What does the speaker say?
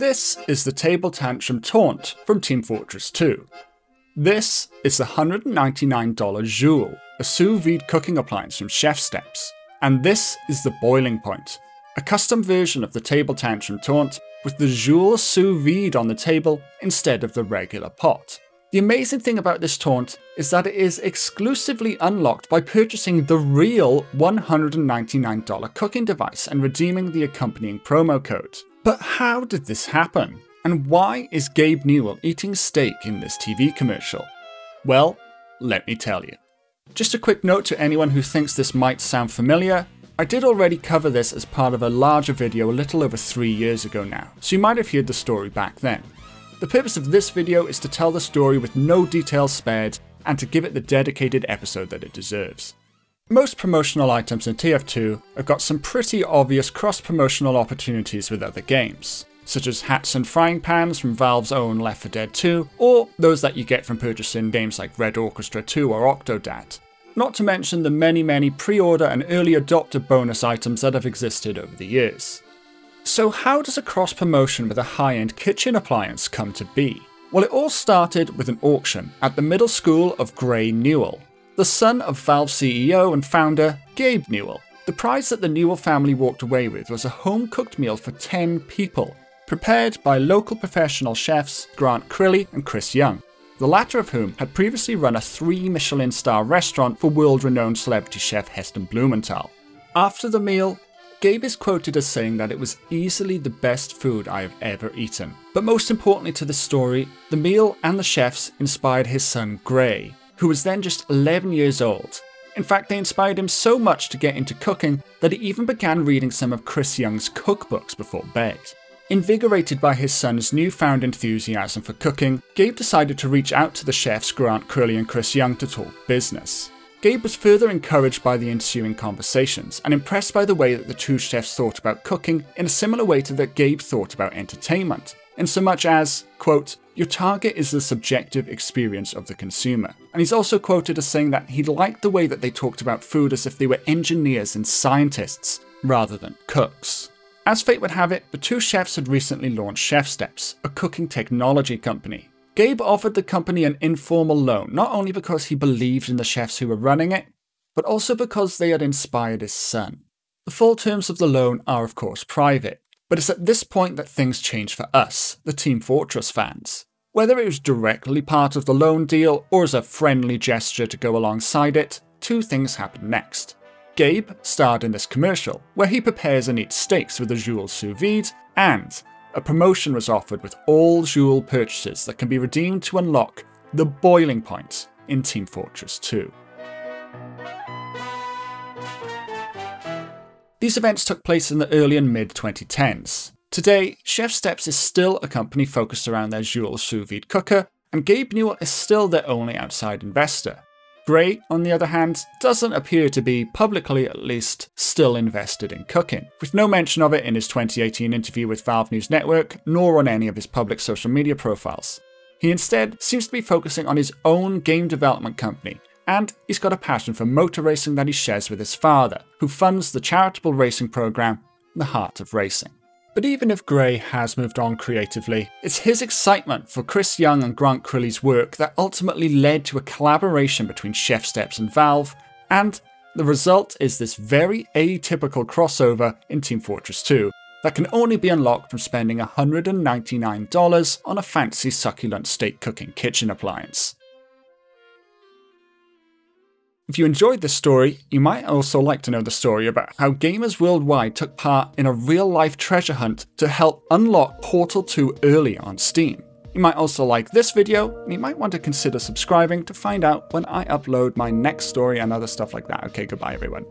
This is the Table Tantrum Taunt from Team Fortress 2. This is the $199 Joule, a sous vide cooking appliance from ChefSteps. And this is the Boiling Point, a custom version of the Table Tantrum Taunt with the Joule sous vide on the table instead of the regular pot. The amazing thing about this taunt is that it is exclusively unlocked by purchasing the real $199 cooking device and redeeming the accompanying promo code. But how did this happen? And why is Gabe Joule eating steak in this TV commercial? Well, let me tell you. Just a quick note to anyone who thinks this might sound familiar. I did already cover this as part of a larger video a little over 3 years ago now, so you might have heard the story back then. The purpose of this video is to tell the story with no details spared and to give it the dedicated episode that it deserves. Most promotional items in TF2 have got some pretty obvious cross-promotional opportunities with other games, such as hats and frying pans from Valve's own Left 4 Dead 2, or those that you get from purchasing games like Red Orchestra 2 or Octodad. Not to mention the many pre-order and early adopter bonus items that have existed over the years. So how does a cross-promotion with a high-end kitchen appliance come to be? Well, it all started with an auction at the middle school of Gray Joule, the son of Valve CEO and founder Gabe Joule. The prize that the Joule family walked away with was a home-cooked meal for 10 people, prepared by local professional chefs Grant Crilly and Chris Young, the latter of whom had previously run a 3 Michelin star restaurant for world-renowned celebrity chef Heston Blumenthal. After the meal, Gabe is quoted as saying that it was easily the best food I have ever eaten. But most importantly to the story, the meal and the chefs inspired his son Gray, who was then just 11 years old. In fact, they inspired him so much to get into cooking that he even began reading some of Chris Young's cookbooks before bed. Invigorated by his son's newfound enthusiasm for cooking, Gabe decided to reach out to the chefs Grant Crilly and Chris Young to talk business. Gabe was further encouraged by the ensuing conversations and impressed by the way that the two chefs thought about cooking in a similar way to that Gabe thought about entertainment, in so much as, quote, "Your target is the subjective experience of the consumer." And he's also quoted as saying that he liked the way that they talked about food as if they were engineers and scientists, rather than cooks. As fate would have it, the two chefs had recently launched ChefSteps, a cooking technology company. Gabe offered the company an informal loan, not only because he believed in the chefs who were running it, but also because they had inspired his son. The full terms of the loan are of course private, but it's at this point that things change for us, the Team Fortress fans. Whether it was directly part of the loan deal or as a friendly gesture to go alongside it, two things happened next. Gabe starred in this commercial, where he prepares and eats steaks with a Joule sous vide, and a promotion was offered with all Joule purchases that can be redeemed to unlock the Boiling Point in Team Fortress 2. These events took place in the early and mid-2010s. Today, ChefSteps is still a company focused around their Joule sous vide cooker, and Gabe Joule is still their only outside investor. Gray, on the other hand, doesn't appear to be, publicly at least, still invested in cooking, with no mention of it in his 2018 interview with Valve News Network, nor on any of his public social media profiles. He instead seems to be focusing on his own game development company, and he's got a passion for motor racing that he shares with his father, who funds the charitable racing program, The Heart of Racing. But even if Gray has moved on creatively, it's his excitement for Chris Young and Grant Crilly's work that ultimately led to a collaboration between ChefSteps and Valve, and the result is this very atypical crossover in Team Fortress 2 that can only be unlocked from spending $199 on a fancy succulent steak cooking kitchen appliance. If you enjoyed this story, you might also like to know the story about how gamers worldwide took part in a real-life treasure hunt to help unlock Portal 2 early on Steam. You might also like this video, and you might want to consider subscribing to find out when I upload my next story and other stuff like that. Okay, goodbye everyone.